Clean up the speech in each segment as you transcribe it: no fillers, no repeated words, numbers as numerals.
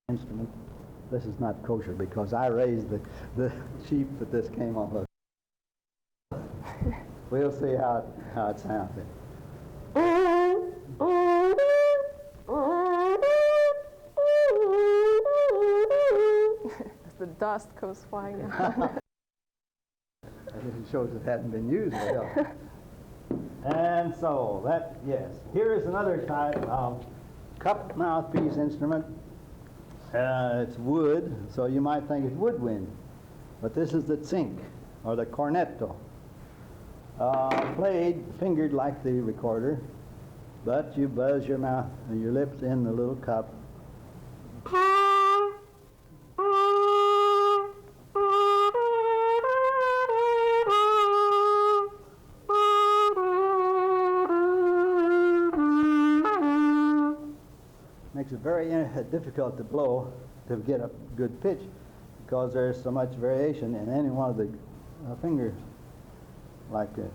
instrument. This is not kosher because I raised the sheep that this came off of. We'll see how it sounds. As the dust goes flying out. It shows it hadn't been used well. And so that, yes. Here is another type of cup mouthpiece instrument. It's wood, so you might think it's woodwind. But this is the tsink, or the cornetto. Played, fingered like the recorder, but you buzz your mouth and your lips in the little cup. Makes it very difficult to blow to get a good pitch because there's so much variation in any one of the fingers like this.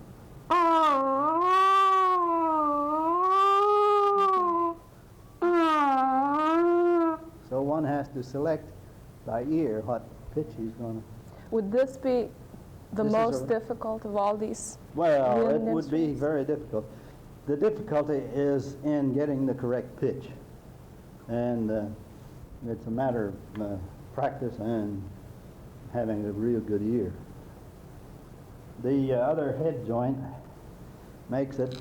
So one has to select by ear what pitch he's going to. Would this be the This is most difficult of all these? Well, it wind would be instruments? very difficult. The difficulty is in getting the correct pitch. And it's a matter of practice and having a real good ear. The other head joint makes it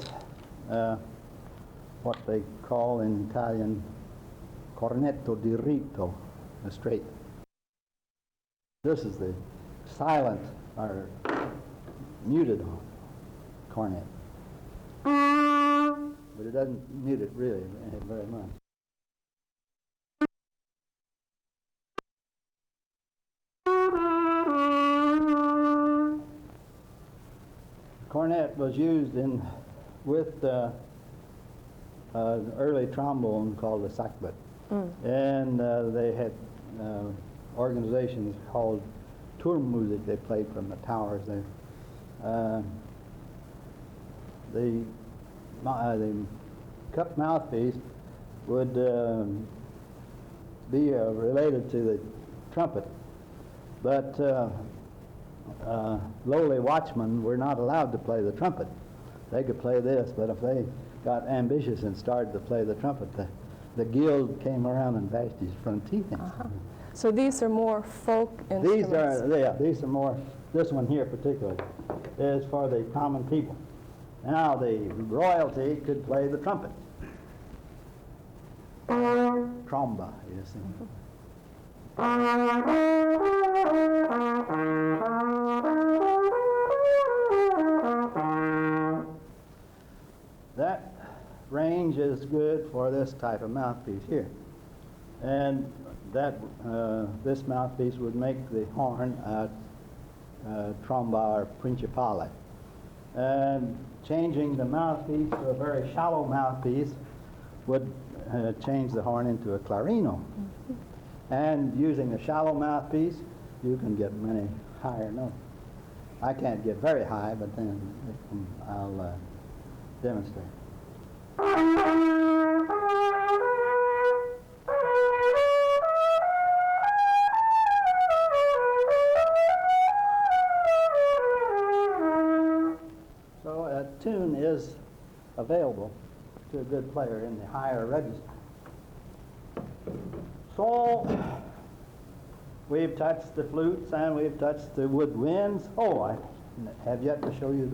what they call in Italian cornetto diritto, a straight. This is the silent or muted cornet. But it doesn't mute it really very much. Cornet was used with an early trombone called the sackbut. And they had organizations called Turmmusik. They played from the towers there. The cup mouthpiece would be related to the trumpet, but lowly watchmen were not allowed to play the trumpet. They could play this, but if they got ambitious and started to play the trumpet, the guild came around and bashed his front teeth in. So these are more folk instruments. These are more, this one here particularly, is for the common people. Now the royalty could play the trumpet. Tromba, you see. That range is good for this type of mouthpiece here. And that this mouthpiece would make the horn tromba or principale. And changing the mouthpiece to a very shallow mouthpiece would change the horn into a clarino. And using a shallow mouthpiece, you can get many higher notes. I can't get very high, but then I'll demonstrate. So a tune is available to a good player in the higher register. So we've touched the flutes and we've touched the woodwinds. Oh, I have yet to show you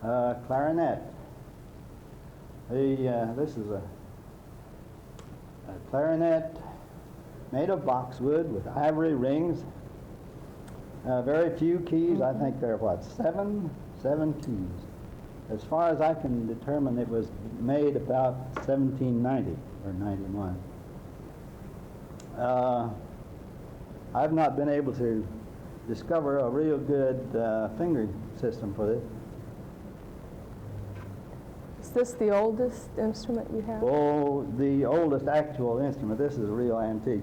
the clarinet. This is a clarinet made of boxwood with ivory rings. Very few keys. I think there are what, seven keys. As far as I can determine, it was made about 1790 or 91. I've not been able to discover a real good fingering system for this. Is this the oldest instrument you have? Oh, the oldest actual instrument. This is a real antique.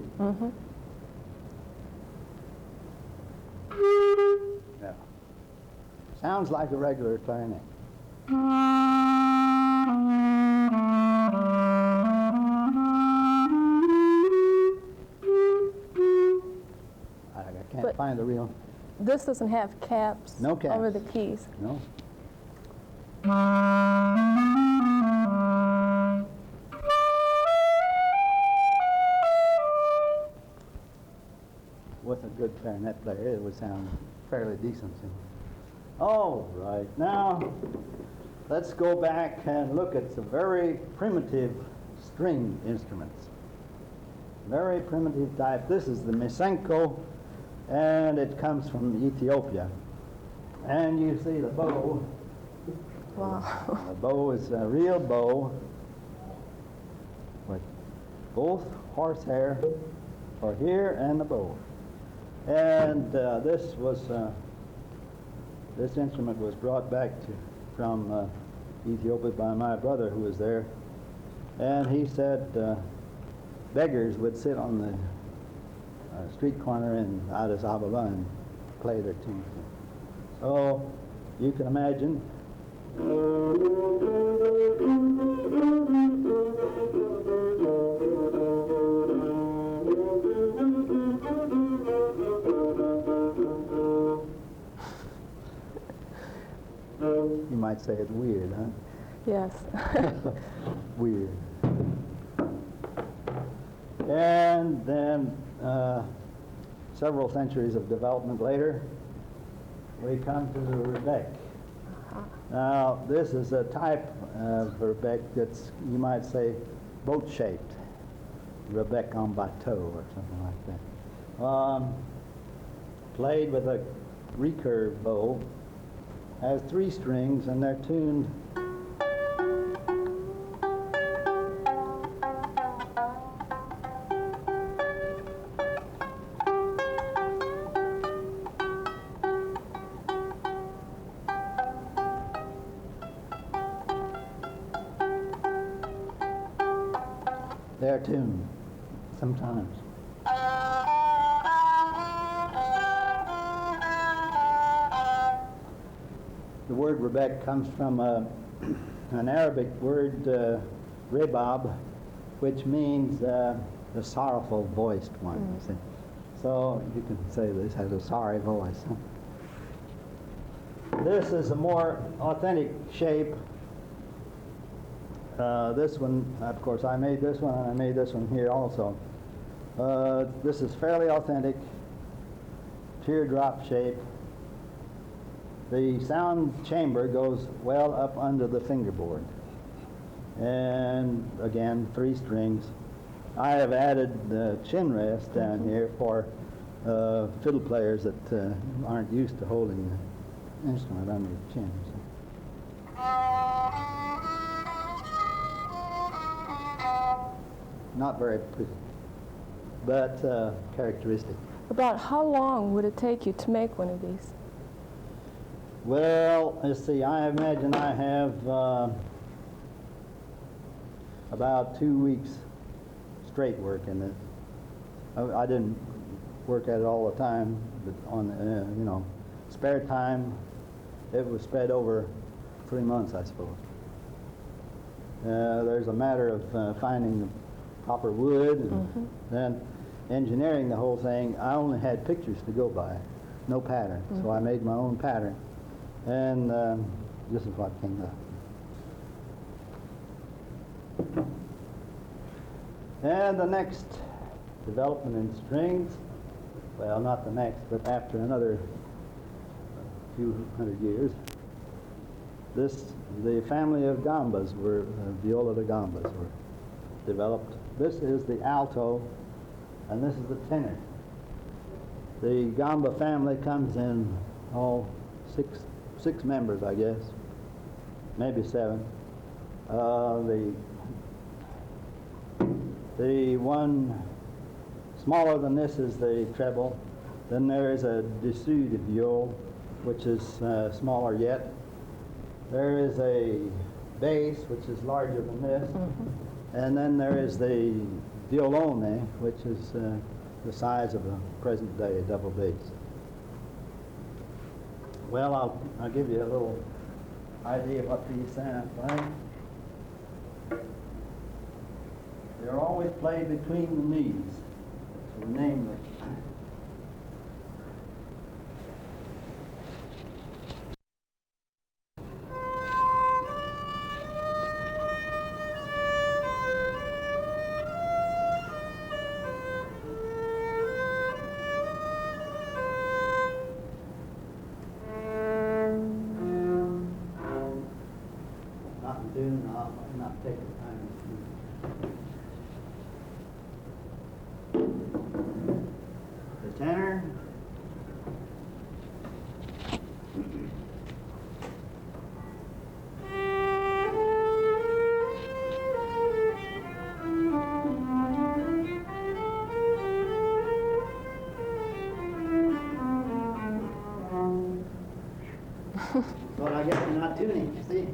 Yeah. Sounds like a regular clarinet. find the real. This doesn't have caps, No caps. over the keys. No. With a good clarinet player, it would sound fairly decent. All right, now let's go back and look at some very primitive string instruments. Very primitive type. This is the Misenko, and it comes from Ethiopia. And you see the bow. Wow. The bow is a real bow with both horsehair for here and the bow. And this instrument was brought back from Ethiopia by my brother who was there. And he said beggars would sit on the street corner in Addis Ababa and play their tunes. So you can imagine. You might say it's weird, huh? Yes. Weird. And then several centuries of development later, we come to the rebec. Now, this is a type of rebec that's, you might say, boat-shaped. Rebec en bateau or something like that. Played with a recurve bow. Has 3 strings, and they're tuned sometimes. The word rebec comes from an Arabic word, rebab, which means the sorrowful voiced one. You see. So you can say this has a sorry voice. Huh? This is a more authentic shape. This one, of course, I made this one, and I made this one here also. This is fairly authentic, teardrop shape. The sound chamber goes well up under the fingerboard. And again, 3 strings. I have added the chin rest down here for fiddle players that aren't used to holding the instrument under the chin. Not very pretty, but characteristic. About how long would it take you to make one of these? Well, let's see, I imagine I have about 2 weeks straight work in this. I didn't work at it all the time, but on, spare time, it was spread over 3 months, I suppose. There's a matter of finding the proper wood and then engineering the whole thing. I only had pictures to go by, no pattern. So I made my own pattern, and this is what came up. And the next development in strings, well, not the next, but after another few hundred years, the family of gambas were, viola da gambas were developed. This is the alto, and this is the tenor. The gamba family comes in all six members, I guess, maybe 7. The one smaller than this is the treble. Then there is a dessous de viol, which is smaller yet. There is a bass, which is larger than this. And then there is the violone, which is the size of a present-day double bass. Well, I'll give you a little idea of what these sound like. They're always played between the knees. So the name tune, I'll not take the time to the tenor. But I guess you're not tuning, you see?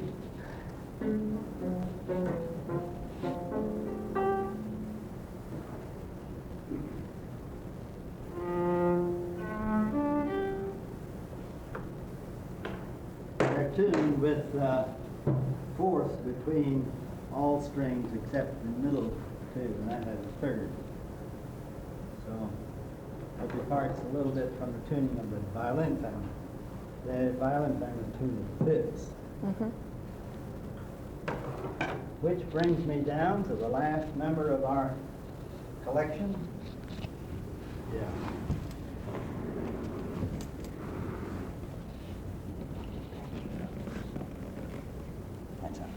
They're tuned with fourths between all strings except the middle two, and that has a third. So it departs a little bit from the tuning of the violin family. The violin family is tuned with fifths. Which brings me down to the last member of our collection. Yeah.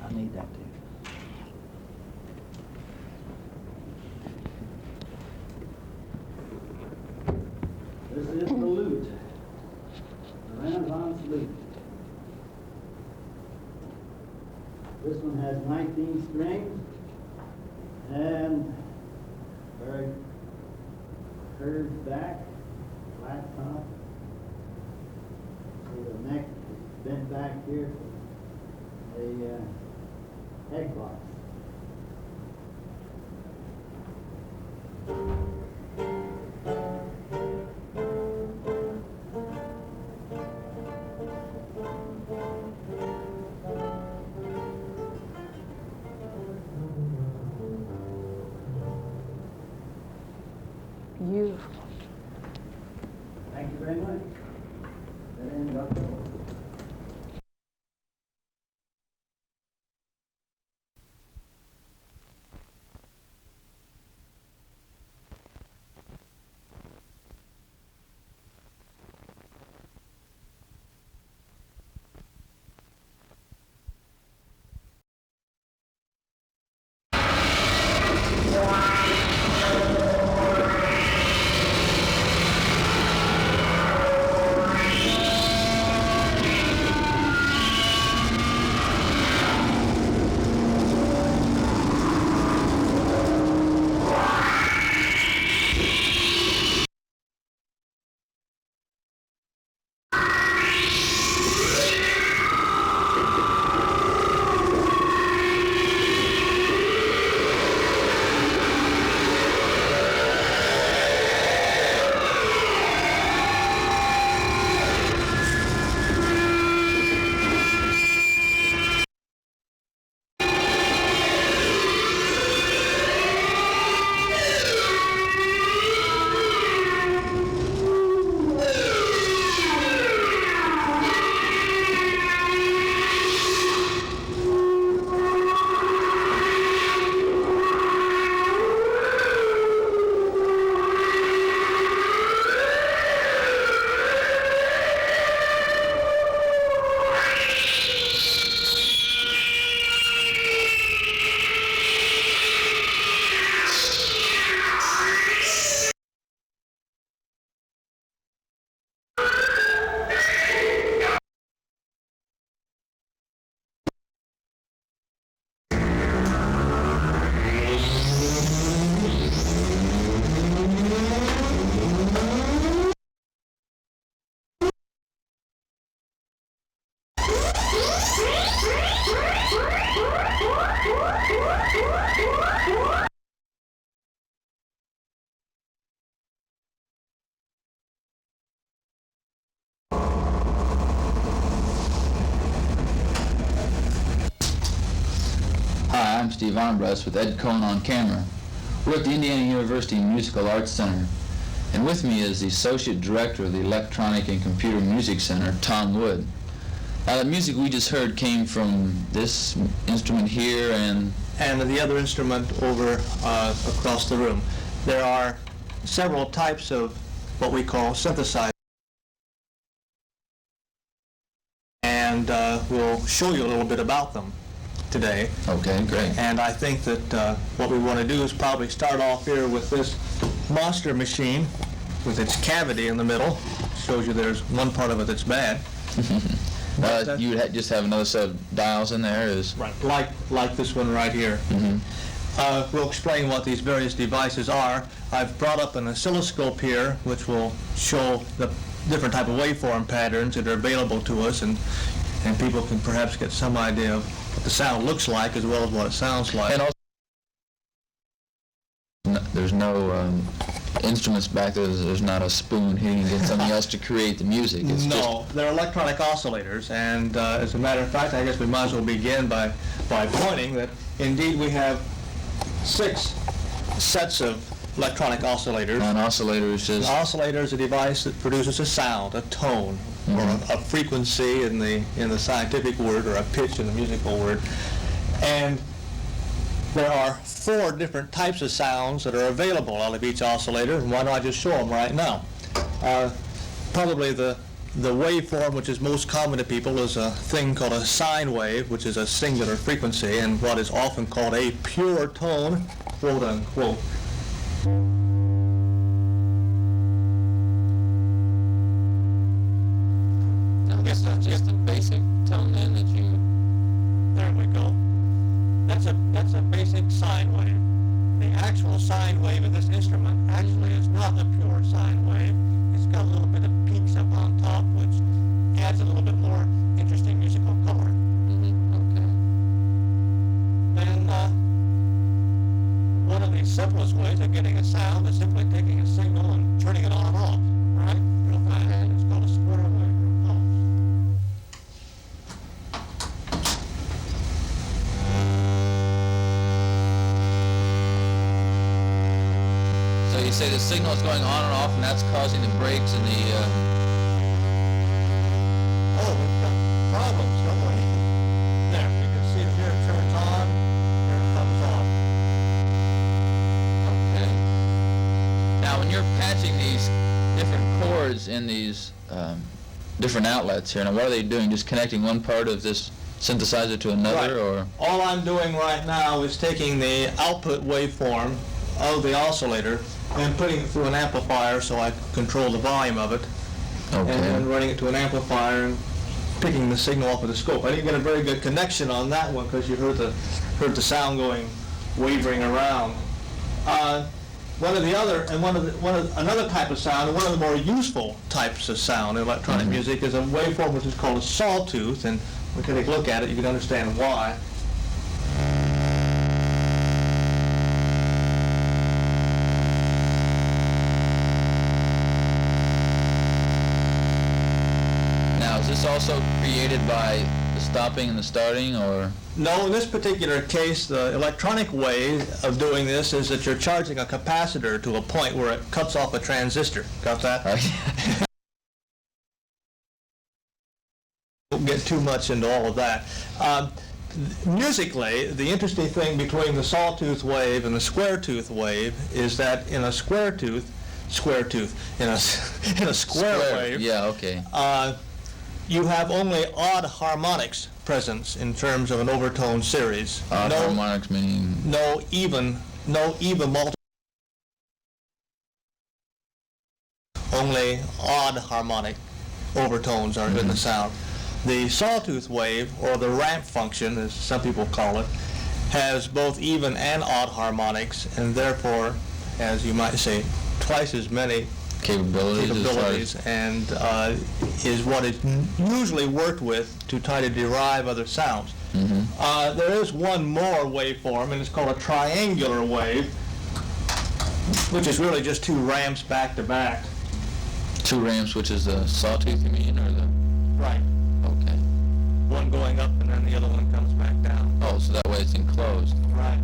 I need that too. This is the lute, the Renaissance lute. This one has 19 strings and very curved back, flat top. See the neck is bent back here for the head box. Beautiful. Thank you very much. That ends up. Hi, I'm Steve Armbrust with Ed Cohn on camera. We're at the Indiana University Musical Arts Center, and with me is the Associate Director of the Electronic and Computer Music Center, Tom Wood. Now, the music we just heard came from this instrument here and the other instrument over across the room. There are several types of what we call synthesizers, and we'll show you a little bit about them. today. Okay, great. And I think that what we want to do is probably start off here with this monster machine with its cavity in the middle. Shows you there's one part of it that's bad. You just have another set of dials in there? Right, like this one right here. We'll explain what these various devices are. I've brought up an oscilloscope here, which will show the different type of waveform patterns that are available to us, and people can perhaps get some idea of what the sound looks like as well as what it sounds like. And also, there's no instruments back there. There's not a spoon here. You can get something else to create the music. It's No, they're electronic oscillators, and as a matter of fact, I guess we might as well begin by pointing that indeed we have 6 sets of electronic oscillators. An oscillator is An just... oscillator is a device that produces a sound, a tone, or a frequency in the scientific word, or a pitch in the musical word. And there are 4 different types of sounds that are available out of each oscillator, and why don't I just show them right now? Probably the waveform which is most common to people is a thing called a sine wave, which is a singular frequency, and what is often called a pure tone, quote unquote. I guess that's just a basic tone then that you... There we go. That's a basic sine wave. The actual sine wave of this instrument actually is not a pure sine wave. It's got a little bit of peaks up on top, which adds a little bit more interesting musical color. Okay. And one of the simplest ways of getting a sound is simply taking a signal and turning it on and off, right? Real fast. It's called a square wave or a pulse. So you say the signal is going on and off, and that's causing the breaks in the... Oh, we've got problems, don't we? There, you can see it here, it turns on, here it comes off. Okay. Now, when you're patching these different chords in these different outlets here, now what are they doing? Just connecting one part of this synthesizer to another, or? All I'm doing right now is taking the output waveform of the oscillator and putting it through an amplifier so I control the volume of it, and then running it to an amplifier and picking the signal off of the scope. I didn't get a very good connection on that one because you heard the sound going wavering around. Another type of sound, and one of the more useful types of sound in electronic music, is a waveform which is called a sawtooth, and we can take a look at it. You can understand why. Now, is this also created by the stopping and the starting, or? No, in this particular case, the electronic way of doing this is that you're charging a capacitor to a point where it cuts off a transistor. Got that? Don't get too much into all of that. Musically, the interesting thing between the sawtooth wave and the square tooth wave is that in a square wave, Yeah, okay. you have only odd harmonics present in terms of an overtone series. Odd harmonics meaning? No even multiple. Only odd harmonic overtones are in the sound. The sawtooth wave, or the ramp function, as some people call it, has both even and odd harmonics, and therefore, as you might say, twice as many capabilities, and is what is usually worked with to try to derive other sounds. There is one more waveform, and it's called a triangular wave, which is really just 2 ramps back to back. 2 ramps, which is the sawtooth, you mean, or the? Right. Okay. One going up, and then the other one comes back down. Oh, so that way it's enclosed. Right.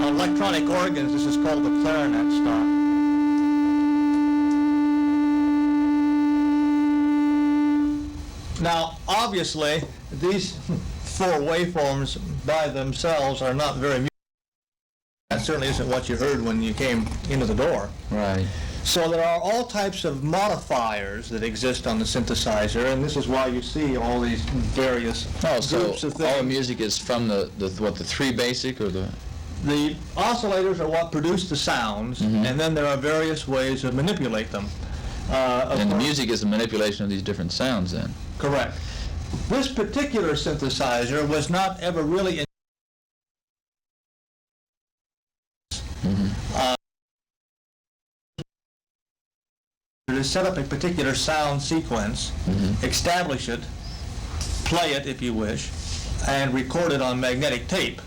On electronic organs, this is called the clarinet stop. Now, obviously, these 4 waveforms by themselves are not very musical. That certainly isn't what you heard when you came into the door. Right. So there are all types of modifiers that exist on the synthesizer, and this is why you see all these various Oh, so groups of all the things. music is from the 3 basic or the... The oscillators are what produce the sounds, and then there are various ways to manipulate them. And the music is a manipulation of these different sounds then. Correct. This particular synthesizer was not ever really to set up a particular sound sequence, establish it, play it if you wish, and record it on magnetic tape,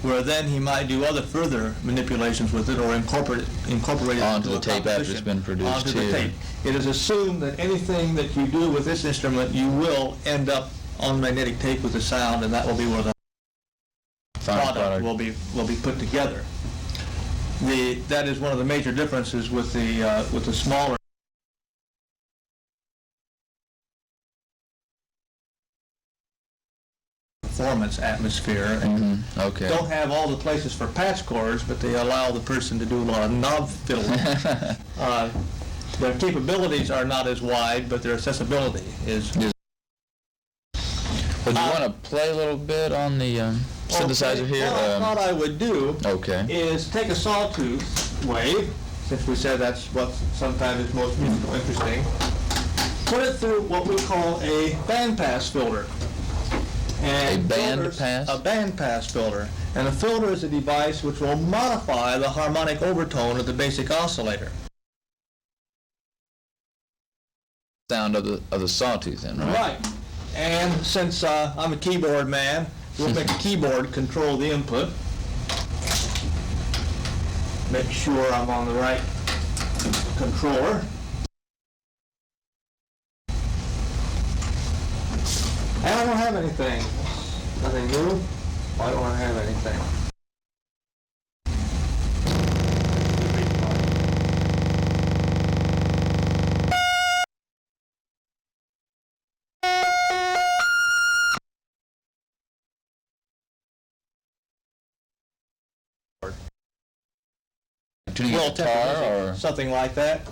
where then he might do other further manipulations with it or incorporate it Onto into the a tape after it's composition. been produced, Onto too. the tape. It is assumed that anything that you do with this instrument, you will end up on magnetic tape with the sound, and that will be where the Final product will be put together. That is one of the major differences with the smaller performance atmosphere. And Okay. don't have all the places for patch cords, but they allow the person to do a lot of knob fiddling. Their capabilities are not as wide, but their accessibility is. Would you want to play a little bit on the synthesizer Okay, here? What I thought I would do Okay. is take a sawtooth wave, since we said that's what sometimes is most musical interesting, put it through what we call a bandpass filter. And A band filters- pass? A bandpass filter. And a filter is a device which will modify the harmonic overtone of the basic oscillator. Sound of the sawtooth then, right? Right. And since I'm a keyboard man, we'll make a keyboard control the input. Make sure I'm on the right controller. And I don't have anything. Nothing new. Why don't I have anything? Tuning a Well, guitar or... something like that.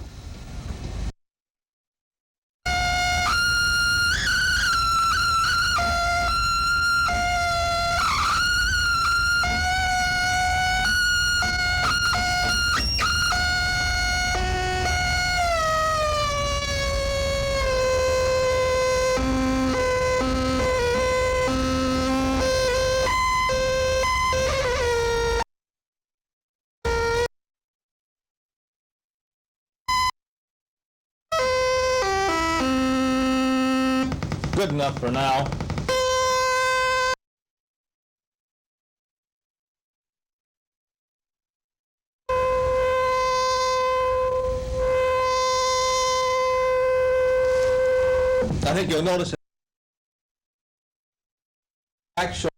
Good enough for now. I think you'll notice actual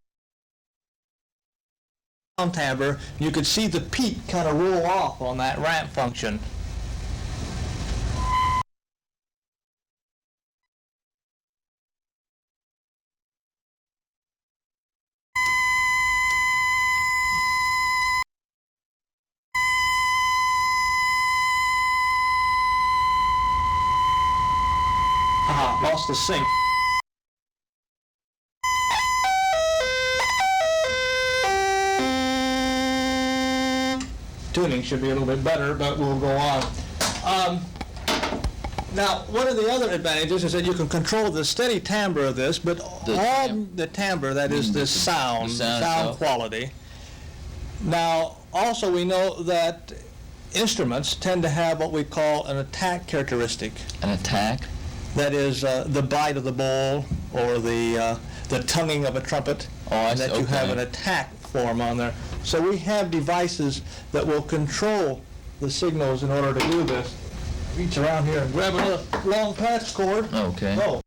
sound timbre, you could see the peak kind of roll off on that ramp function. Lost the sync. Tuning should be a little bit better, but we'll go on. Now, one of the other advantages is that you can control the steady timbre of this, but the timbre, that is the sound itself. quality. Now, also we know that instruments tend to have what we call an attack characteristic. An attack? That is the bite of the bowl or the tonguing of a trumpet. Oh, I and see. that you have Okay. an attack form on there. So we have devices that will control the signals in order to do this. Reach around here and grab another long patch cord. Okay. Oh.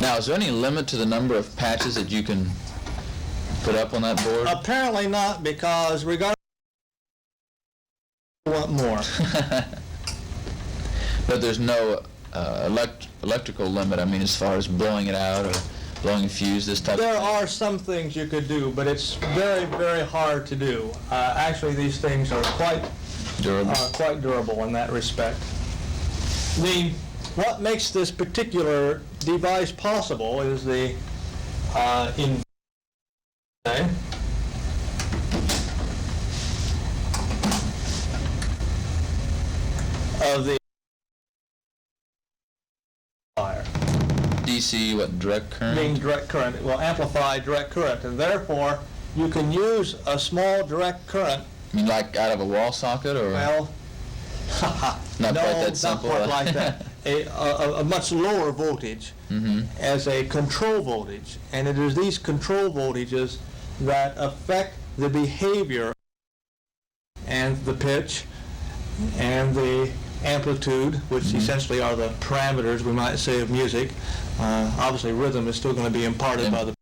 Now, is there any limit to the number of patches that you can put up on that board? Apparently not, because regardless want more. But there's no electrical limit, I mean, as far as blowing it out or blowing a fuse, this type There of thing? are some things you could do, but it's very, very hard to do. Actually, these things are quite durable in that respect. What makes this particular device possible is the of the amplifier. DC, what, direct current? Being direct current, it will amplify direct current, and therefore you can use a small direct current. You mean like out of a wall socket, or? Well, Not no, quite that simple. not quite like that. A much lower voltage as a control voltage, and it is these control voltages that affect the behavior and the pitch and the amplitude, which essentially are the parameters, we might say, of music. Obviously, rhythm is still going to be imparted by the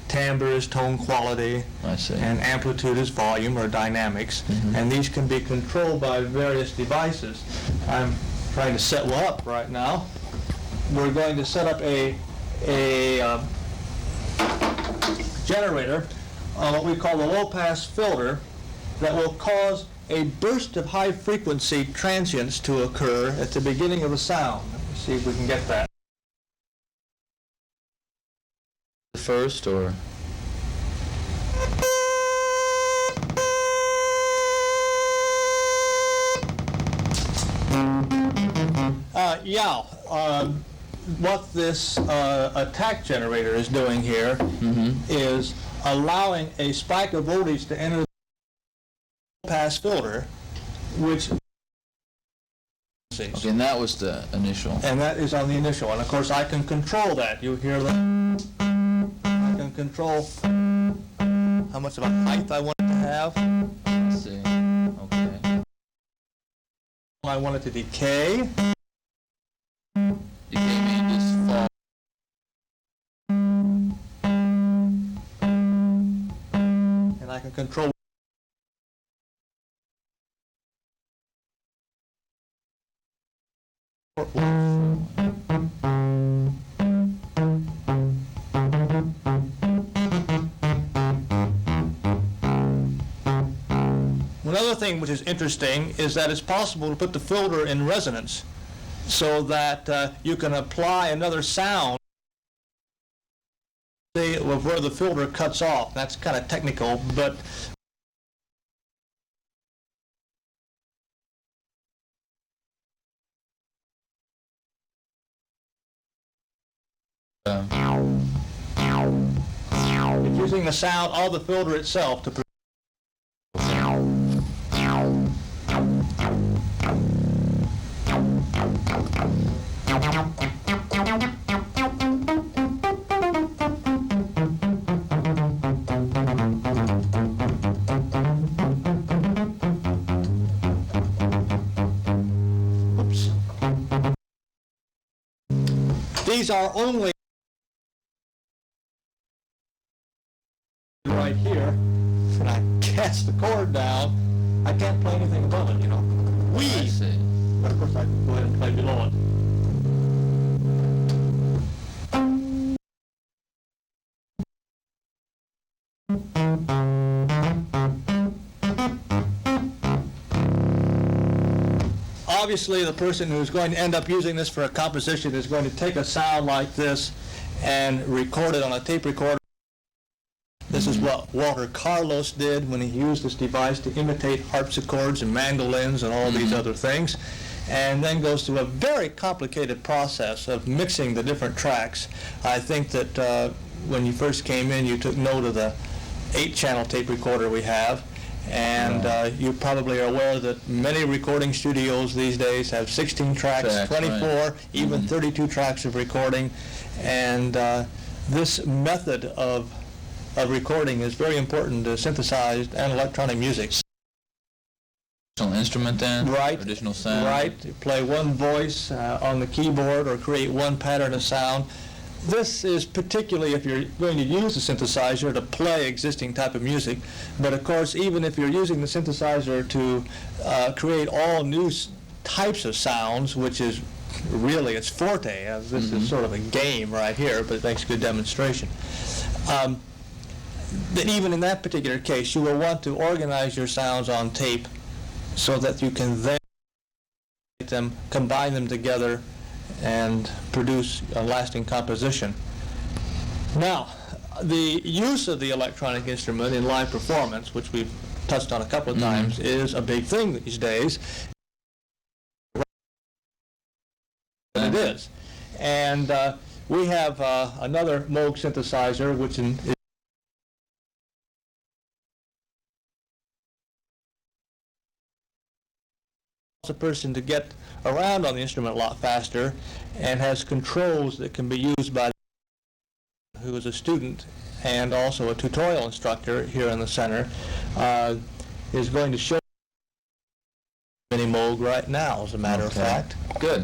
timbre is tone quality, I see. and amplitude is volume or dynamics, and these can be controlled by various devices. I'm trying to set one up right now. We're going to set up a generator on what we call the low-pass filter that will cause a burst of high-frequency transients to occur at the beginning of the sound. Let me see if we can get that. First, or? What this attack generator is doing here is allowing a spike of voltage to enter the pass filter, which Okay, and that was the initial. and that is on the initial, and of course I can control that. You hear that? I can control how much of a height I want it to have. Let's see. Okay. I want it to decay. Decay mean just fall. And I can control Another thing which is interesting is that it's possible to put the filter in resonance so that you can apply another sound of where the filter cuts off. That's kind of technical, but it's using the sound of the filter itself to produce. Oops. These are only right here, and I cast the chord down. I can't play anything above it, you know. I see. But of course I can go ahead and play below it. Obviously, the person who's going to end up using this for a composition is going to take a sound like this and record it on a tape recorder. This is what Walter Carlos did when he used this device to imitate harpsichords and mandolins and all these other things, and then goes through a very complicated process of mixing the different tracks. I think that when you first came in, you took note of the 8-channel tape recorder we have, and you probably are aware that many recording studios these days have 16 tracks, 24, right. even 32 tracks of recording, and this method of recording is very important to synthesized and electronic music. Additional instrument then? Right. Additional sound? Right. You play one voice on the keyboard or create one pattern of sound. This is particularly if you're going to use a synthesizer to play existing type of music, but of course even if you're using the synthesizer to create all new types of sounds, which is really its forte. This is sort of a game right here, but it makes a good demonstration. That even in that particular case, you will want to organize your sounds on tape so that you can then combine them together and produce a lasting composition. Now, the use of the electronic instrument in live performance, which we've touched on a couple of times, is a big thing these days. It is. And we have another Moog synthesizer, which is a person to get around on the instrument a lot faster and has controls that can be used by who is a student and also a tutorial instructor here in the center, is going to show mini Moog right now, as a matter of fact. Good.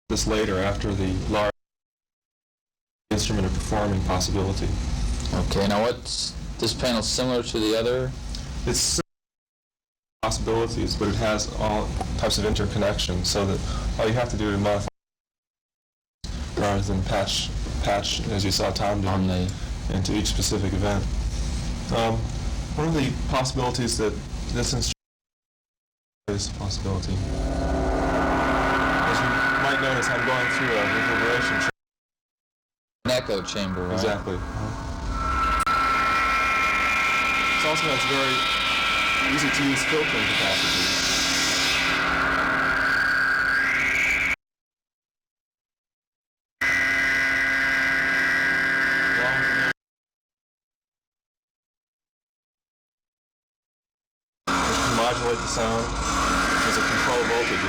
This later after the large instrument of performing possibility. Okay, now what's this panel similar to the other? It's possibilities, but it has all types of interconnection, so that all you have to do to modify rather than patch, as you saw Tom do, into each specific event. One of the possibilities that this instrument is a possibility. As you might notice, I'm going through a reverberation chamber. An echo chamber, right? Exactly. It also has very easy to use filtering capacities. Which can modulate the sound as a control voltage.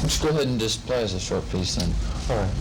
Let's go ahead and display as a short piece then. All right.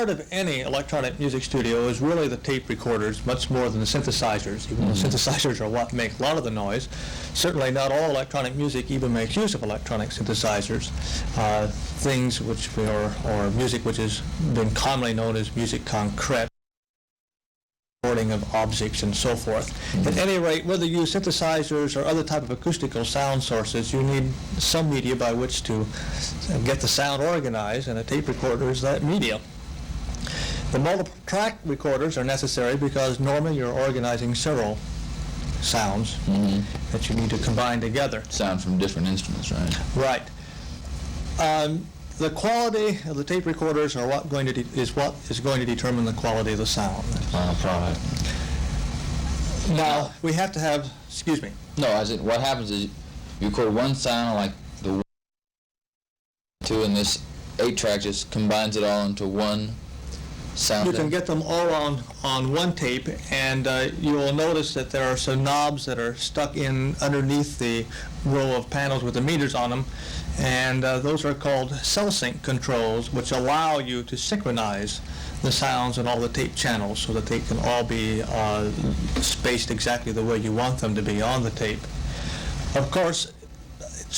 Part of any electronic music studio is really the tape recorders, much more than the synthesizers, even though synthesizers are what make a lot of the noise. Certainly not all electronic music even makes use of electronic synthesizers. Things which or music which has been commonly known as musique concrète, recording of objects and so forth. At any rate, whether you use synthesizers or other type of acoustical sound sources, you need some media by which to get the sound organized, and a tape recorder is that media. The multi-track recorders are necessary because normally you're organizing several sounds that you need to combine together. Sound from different instruments, right? Right. The quality of the tape recorders are what is going to determine the quality of the sound. Final product. Now, we have to have, excuse me. No, what happens is you record one sound like the 2, and this 8-track just combines it all into one sound. You can get them all on one tape, and you will notice that there are some knobs that are stuck in underneath the row of panels with the meters on them, and those are called cell sync controls, which allow you to synchronize the sounds in all the tape channels so that they can all be spaced exactly the way you want them to be on the tape. Of course,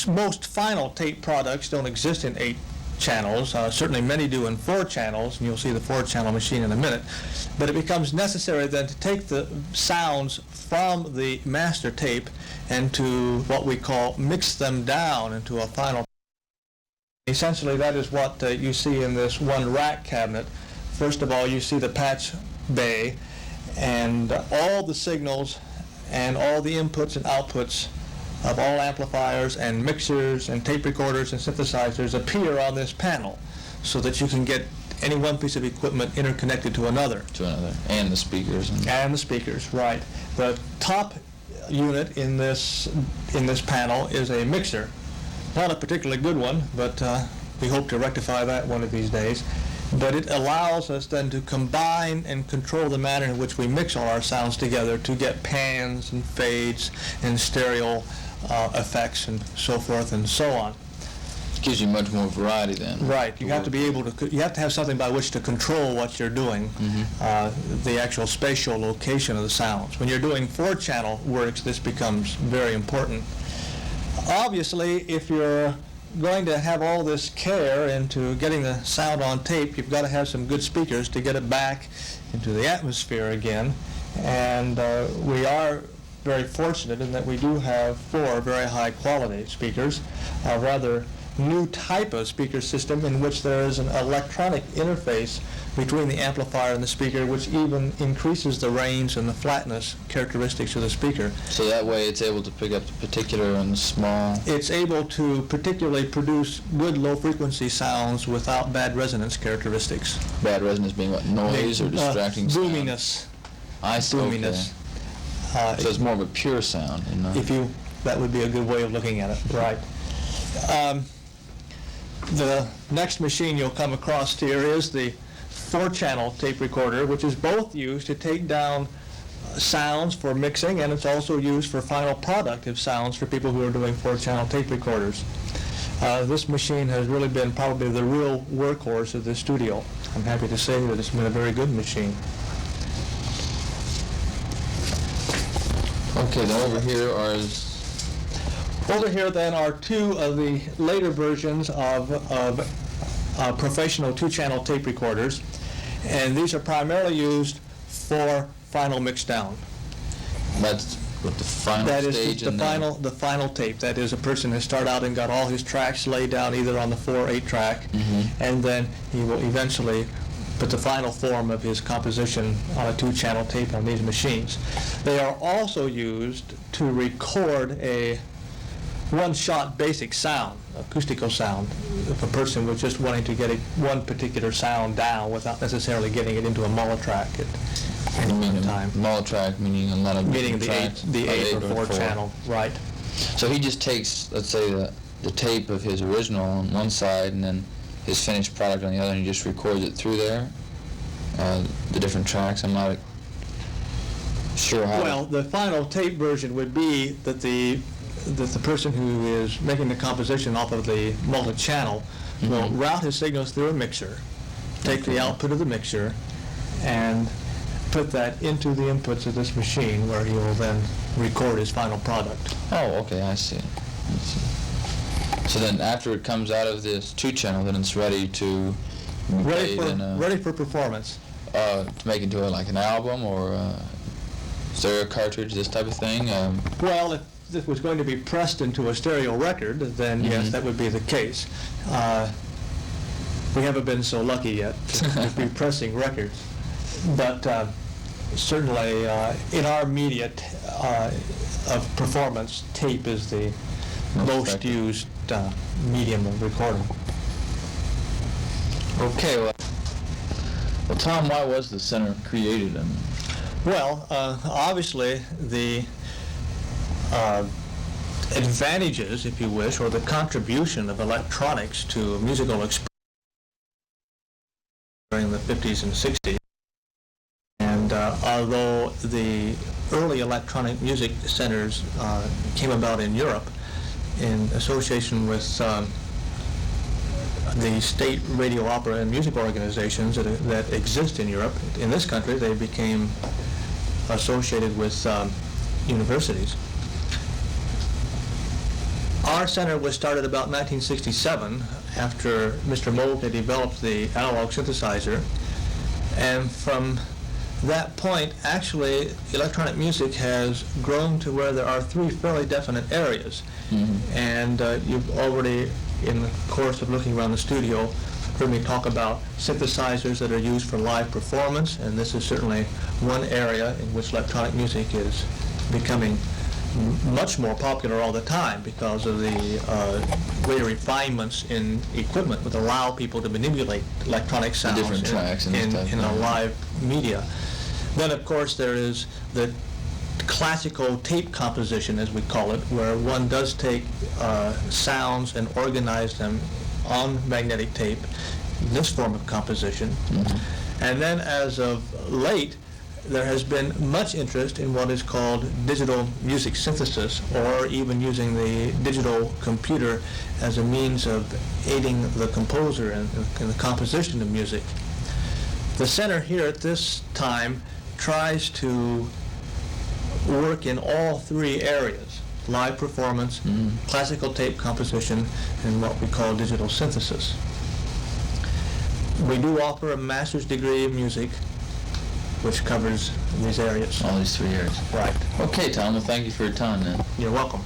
most final tape products don't exist in 8 channels. Certainly many do in 4 channels, and you'll see the 4-channel machine in a minute. But it becomes necessary then to take the sounds from the master tape and to what we call mix them down into a final. Essentially, that is what you see in this one rack cabinet. First of all, you see the patch bay, and all the signals and all the inputs and outputs of all amplifiers and mixers and tape recorders and synthesizers appear on this panel so that you can get any one piece of equipment interconnected to another. And the speakers. And the speakers, right. The top unit in this panel is a mixer. Not a particularly good one, but we hope to rectify that one of these days. But it allows us then to combine and control the manner in which we mix all our sounds together to get pans and fades and stereo effects and so forth and so on. Gives you much more variety then. Right. You have to be able to. You have to have something by which to control what you're doing, the actual spatial location of the sounds. When you're doing 4-channel works, this becomes very important. Obviously, if you're going to have all this care into getting the sound on tape, you've got to have some good speakers to get it back into the atmosphere again. And we are very fortunate in that we do have 4 very high quality speakers, a rather new type of speaker system in which there is an electronic interface between the amplifier and the speaker, which even increases the range and the flatness characteristics of the speaker. So that way it's able to pick up the particular and the small. It's able to particularly produce good low frequency sounds without bad resonance characteristics. Bad resonance being what? Noise or distracting sound? Boominess. I see. Boominess. Okay. So it's more of a pure sound. That would be a good way of looking at it. Right. The next machine you'll come across here is the 4-channel tape recorder, which is both used to take down sounds for mixing, and it's also used for final product of sounds for people who are doing 4-channel tape recorders. This machine has really been probably the real workhorse of the studio. I'm happy to say that it's been a very good machine. Okay, then over here Over here then are 2 of the later versions of professional 2-channel tape recorders, and these are primarily used for final mix down. That's what the final that is stage. the final tape. That is, a person has started out and got all his tracks laid down either on the 4 or 8 track, and then he will eventually put the final form of his composition on a 2-channel tape on these machines. They are also used to record a one-shot basic sound, acoustical sound, if a person was just wanting to get one particular sound down without necessarily getting it into a multitrack at any time. Multitrack meaning a lot of meaning tracks, the 8 or 4 channel, right. So he just takes, let's say, the tape of his original on one side and then his finished product on the other, and he just records it through there, the different tracks. I'm not sure how. Well, the final tape version would be that the person who is making the composition off of the multi-channel will route his signals through a mixer, take the output of the mixer and put that into the inputs of this machine where he will then record his final product. Oh, okay, I see. So then after it comes out of this 2-channel, then it's ready to be Ready for performance. to make into like an album or stereo cartridge, this type of thing. Well, if this was going to be pressed into a stereo record, then yes, that would be the case. We haven't been so lucky yet to be pressing records, but certainly in our media of performance, tape is the most effective. used medium of recording. Okay, well, Tom, why was the center created? Well, obviously the advantages, if you wish, or the contribution of electronics to musical expression during the 50s and 60s. And although the early electronic music centers came about in Europe in association with the state radio, opera, and music organizations that exist in Europe, in this country they became associated with universities. Our center was started about 1967 after Mr. Moog had developed the analog synthesizer, and from that point, actually, electronic music has grown to where there are 3 fairly definite areas. And you've already, in the course of looking around the studio, heard me talk about synthesizers that are used for live performance, and this is certainly one area in which electronic music is becoming much more popular all the time because of the greater refinements in equipment that allow people to manipulate electronic sounds different tracks and stuff, in a live media. Then, of course, there is the classical tape composition, as we call it, where one does take sounds and organize them on magnetic tape, this form of composition. And then, as of late, there has been much interest in what is called digital music synthesis, or even using the digital computer as a means of aiding the composer in the composition of music. The center here at this time tries to work in all 3 areas: live performance, classical tape composition, and what we call digital synthesis. We do offer a master's degree in music, which covers these areas. All these 3 areas. Right. Okay, Tom, well, thank you for your time then. You're welcome.